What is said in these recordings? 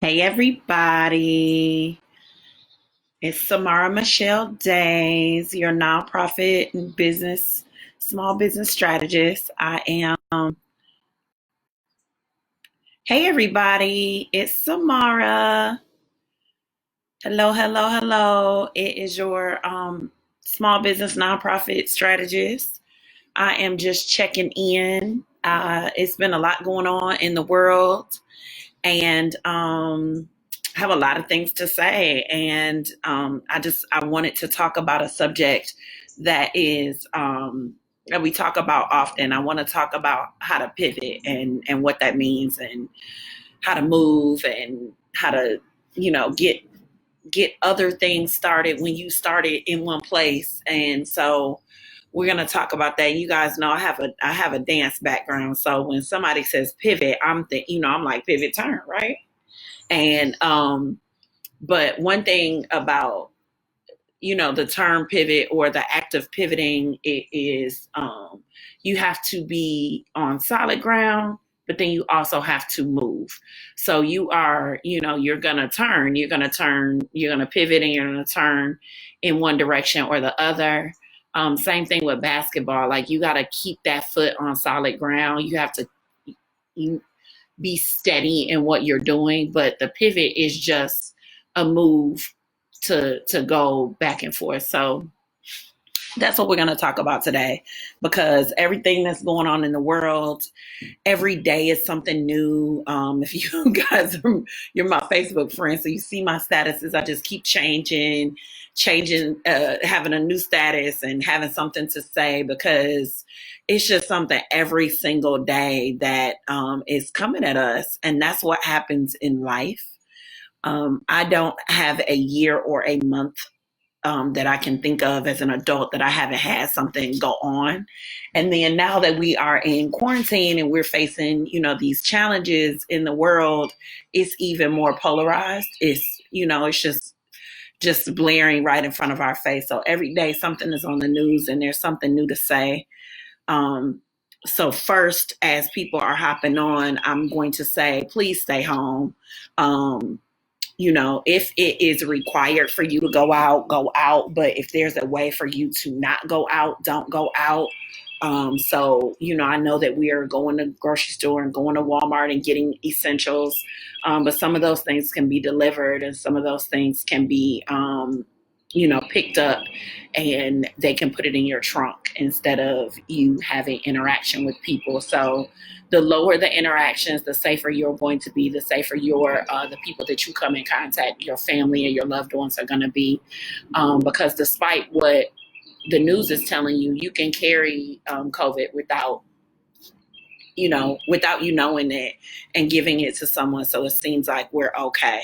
Hey everybody, it's Samara Michelle Days, your nonprofit and small business strategist. Hey everybody, it's Samara. Hello, hello, hello. It is your small business nonprofit strategist. I am just checking in. It's been a lot going on in the world, and have a lot of things to say. And I wanted to talk about a subject that is that we talk about often. I want to talk about how to pivot and what that means, and how to move, and how to get other things started when you started in one place. And so we're going to talk about that. You guys know I have a dance background, so when somebody says pivot, I'm like, pivot, turn, right? And but one thing about the term pivot, or the act of pivoting, it is you have to be on solid ground, but then you also have to move. So you're gonna turn, you're gonna pivot, and you're gonna turn in one direction or the other. Same thing with basketball. Like, you got to keep that foot on solid ground. You have to be steady in what you're doing, but the pivot is just a move to go back and forth. So that's what we're going to talk about today, because everything that's going on in the world, every day is something new. If you guys you're my Facebook friends, so you see my statuses. I just keep changing, having a new status and having something to say, because it's just something every single day that is coming at us. And that's what happens in life. I don't have a year or a month that I can think of as an adult that I haven't had something go on. And then now that we are in quarantine and we're facing, these challenges in the world, it's even more polarized. It's just blaring right in front of our face. So every day something is on the news and there's something new to say. Um, so first, as people are hopping on, I'm going to say, please stay home. Um, if it is required for you to go out, go out. But if there's a way for you to not go out, don't go out. I know that we are going to grocery store and going to Walmart and getting essentials. But some of those things can be delivered, and some of those things can be, picked up, and they can put it in your trunk instead of you having interaction with people. So the lower the interactions, the safer you're going to be, the safer the people that you come in contact, your family and your loved ones, are going to be. Because despite what the news is telling you, you can carry COVID without you knowing it, and giving it to someone. So it seems like we're okay.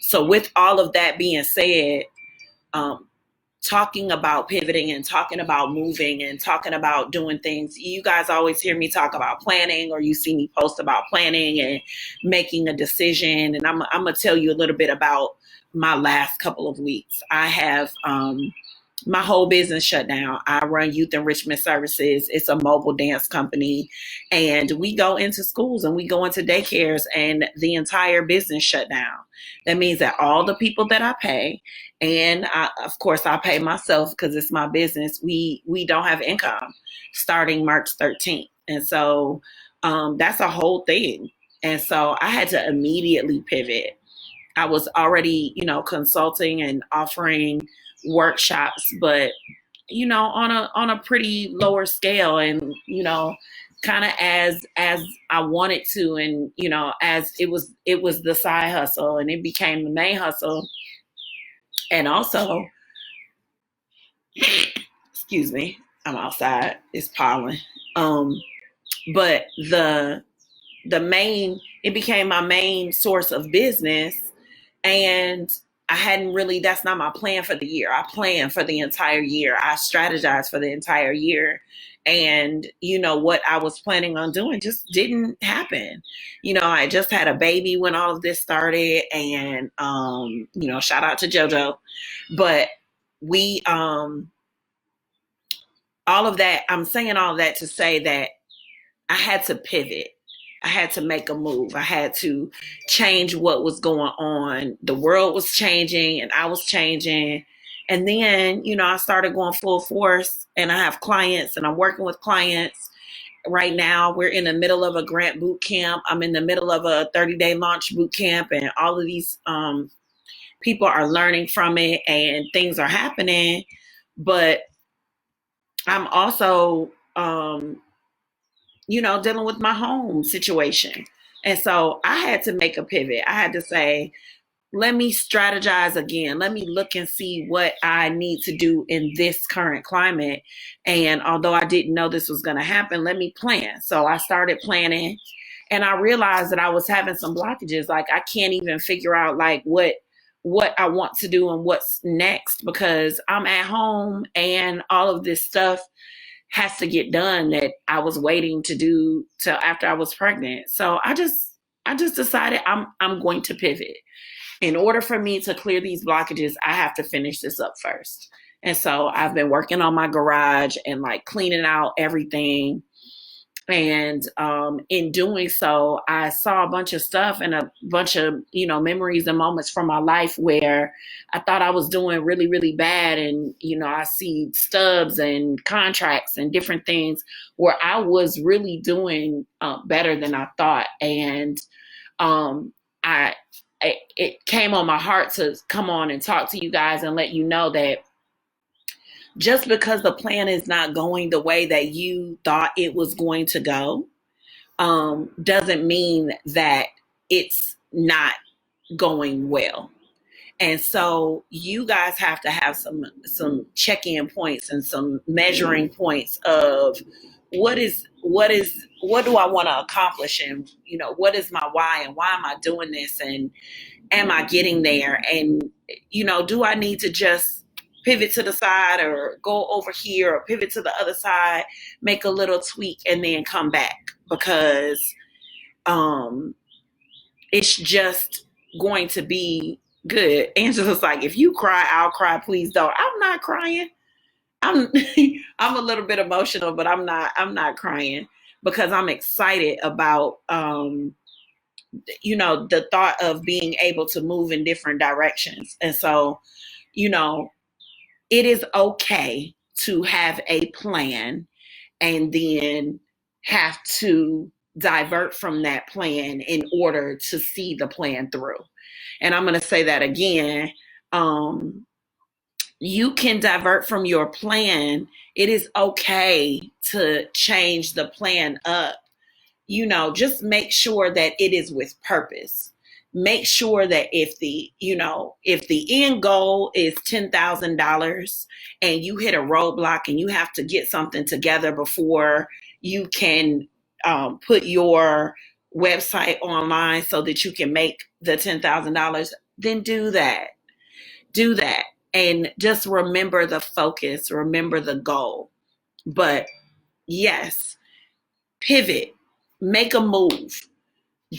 So with all of that being said, um, talking about pivoting and talking about moving and talking about doing things, you guys always hear me talk about planning, or you see me post about planning and making a decision. And I'm going to tell you a little bit about my last couple of weeks. I have my whole business shut down. I run Youth Enrichment Services. It's a mobile dance company. And we go into schools and we go into daycares, and the entire business shut down. That means that all the people that I pay, and of course I pay myself because it's my business, we don't have income starting March 13th. And so that's a whole thing. And so I had to immediately pivot. I was already, consulting and offering workshops, but on a pretty lower scale, and kind of as I wanted to, and as it was the side hustle, and it became the main hustle. And also, excuse me, I'm outside, it's pollen. Um but the main it became my main source of business. And I hadn't really, that's not my plan for the year. I plan for the entire year. I strategize for the entire year. And what I was planning on doing just didn't happen. I just had a baby when all of this started, and shout out to JoJo. But we all of that, I'm saying all of that to say that I had to pivot. I had to make a move. I had to change what was going on. The world was changing and I was changing. And then, I started going full force, and I have clients and I'm working with clients. Right now, we're in the middle of a grant boot camp. I'm in the middle of a 30-day launch boot camp, and all of these people are learning from it and things are happening. But I'm also, dealing with my home situation. And so I had to make a pivot. I had to say, let me strategize again. Let me look and see what I need to do in this current climate. And although I didn't know this was going to happen, let me plan. So I started planning, and I realized that I was having some blockages. Like, I can't even figure out like what I want to do and what's next, because I'm at home and all of this stuff has to get done that I was waiting to do till after I was pregnant. So I just decided I'm going to pivot. In order for me to clear these blockages, I have to finish this up first. And so I've been working on my garage and like cleaning out everything. And in doing so, I saw a bunch of stuff and a bunch of, memories and moments from my life where I thought I was doing really, really bad. And, I see stubs and contracts and different things where I was really doing better than I thought. And I, it came on my heart to come on and talk to you guys and let you know that just because the plan is not going the way that you thought it was going to go, doesn't mean that it's not going well. And so you guys have to have some check-in points and some measuring points of what do I want to accomplish, and what is my why, and why am I doing this, and am I getting there? And, do I need to just pivot to the side or go over here or pivot to the other side, make a little tweak and then come back? Because it's just going to be good. Angela's like, if you cry, I'll cry. Please don't. I'm not crying. I'm I'm a little bit emotional, but I'm not crying because I'm excited about the thought of being able to move in different directions. And so, you know, it is okay to have a plan and then have to divert from that plan in order to see the plan through. And I'm going to say that again. You can divert from your plan. It is okay to change the plan up. Just make sure that it is with purpose. Make sure that if the end goal is $10,000 and you hit a roadblock and you have to get something together before you can put your website online so that you can make the $10,000, then do that. Do that. And just remember the focus, remember the goal. But yes, pivot, make a move.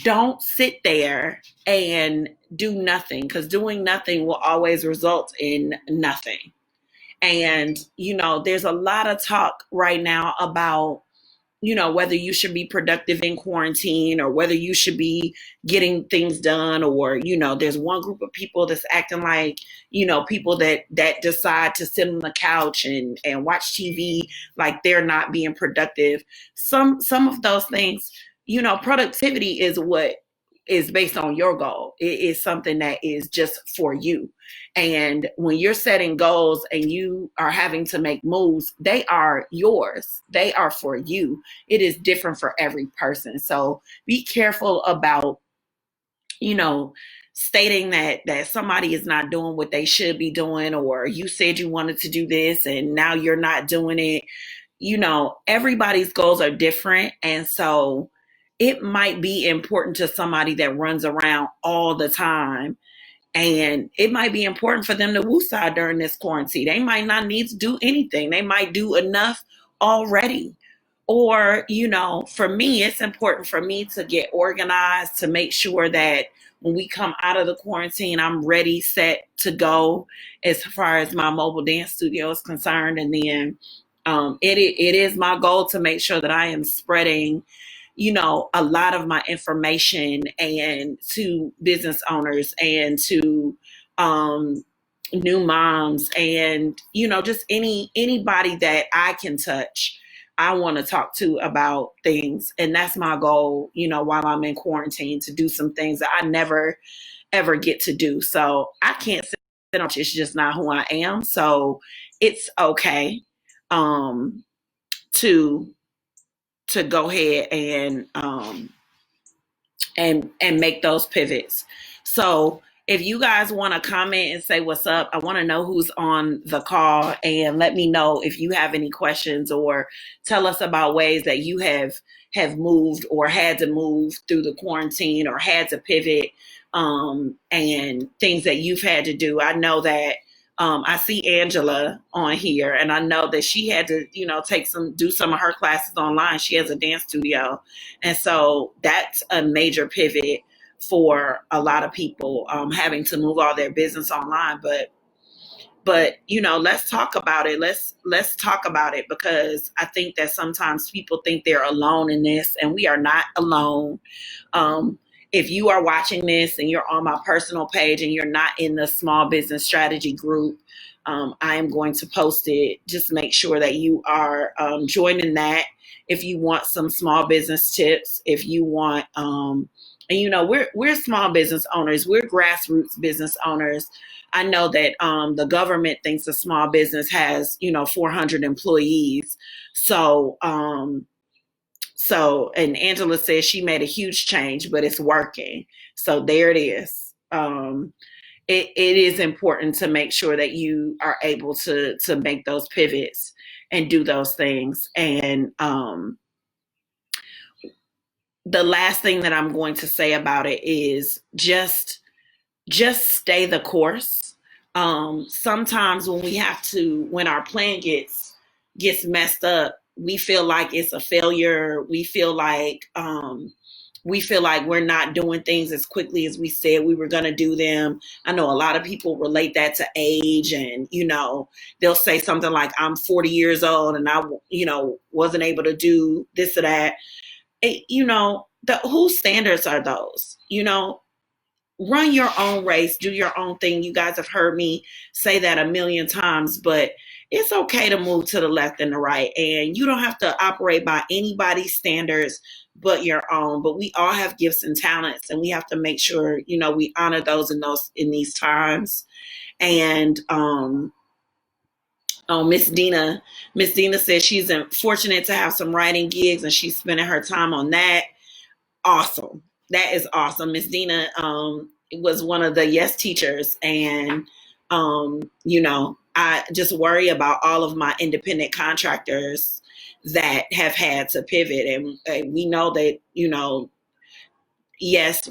Don't sit there and do nothing, because doing nothing will always result in nothing. And, there's a lot of talk right now about whether you should be productive in quarantine or whether you should be getting things done, or, there's one group of people that's acting like, people that decide to sit on the couch and watch TV, like they're not being productive. Some of those things, productivity is what is based on your goal. It is something that is just for you. And when you're setting goals and you are having to make moves, they are yours. They are for you. It is different for every person. So be careful about, stating that somebody is not doing what they should be doing, or you said you wanted to do this and now you're not doing it. Everybody's goals are different. And so it might be important to somebody that runs around all the time. And it might be important for them to woosah during this quarantine. They might not need to do anything. They might do enough already. Or, for me, it's important for me to get organized, to make sure that when we come out of the quarantine, I'm ready, set to go as far as my mobile dance studio is concerned. And then it is my goal to make sure that I am spreading a lot of my information and to business owners and to new moms and just anybody that I can touch. I want to talk to about things, and that's my goal, while I'm in quarantine, to do some things that I never ever get to do. So I can't sit on, it's just not who I am. So it's okay to go ahead and make those pivots. So if you guys want to comment and say what's up, I want to know who's on the call, and let me know if you have any questions, or tell us about ways that you have moved or had to move through the quarantine, or had to pivot, and things that you've had to do. I know that I see Angela on here, and I know that she had to, do some of her classes online. She has a dance studio. And so that's a major pivot for a lot of people, having to move all their business online. But let's talk about it. Let's talk about it, because I think that sometimes people think they're alone in this, and we are not alone. If you are watching this and you're on my personal page and you're not in the small business strategy group, I am going to post it. Just make sure that you are joining that. If you want some small business tips, if you want, and we're small business owners, we're grassroots business owners. I know that the government thinks a small business has 400 employees. And Angela says she made a huge change, but it's working. So there it is. It is important to make sure that you are able to make those pivots and do those things. And the last thing that I'm going to say about it is just stay the course. Sometimes when our plan gets messed up, we feel like it's a failure. We feel like we're not doing things as quickly as we said we were going to do them. I know a lot of people relate that to age, and they'll say something like, I'm 40 years old and I wasn't able to do this or that. Whose standards are those? Run your own race, do your own thing. You guys have heard me say that a million times, but it's okay to move to the left and the right. And you don't have to operate by anybody's standards but your own. But we all have gifts and talents, and we have to make sure, we honor those in these times. And Miss Dina says she's fortunate to have some writing gigs, and she's spending her time on that. Awesome. That is awesome. Miss Dina was one of the Yes teachers, and I just worry about all of my independent contractors that have had to pivot, and we know that yes,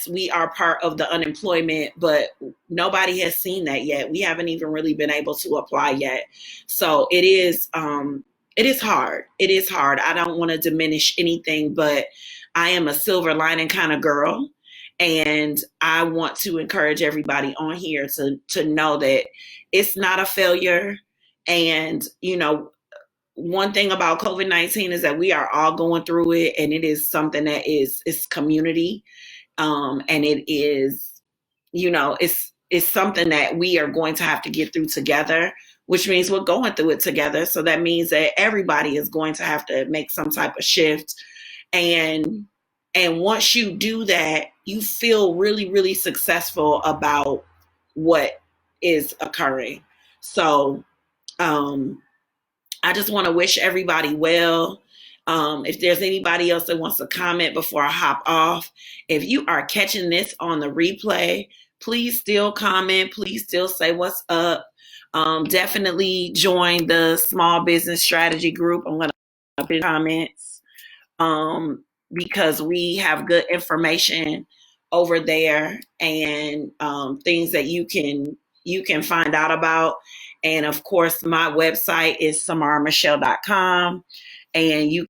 we are part of the unemployment, but nobody has seen that yet. We haven't even really been able to apply yet. So it is hard. It is hard. I don't want to diminish anything, but I am a silver lining kind of girl. And I want to encourage everybody on here to know that it's not a failure. And, one thing about COVID-19 is that we are all going through it, and it is something that is community. And it is, it's something that we are going to have to get through together, which means we're going through it together. So that means that everybody is going to have to make some type of shift. And once you do that, you feel really, really successful about what is occurring. So I just want to wish everybody well. If there's anybody else that wants to comment before I hop off, if you are catching this on the replay, please still comment. Please still say what's up. Definitely join the small business strategy group. I'm going to put comments. Because we have good information over there, and things that you can find out about. And of course, my website is SamaraMichelle.com, and you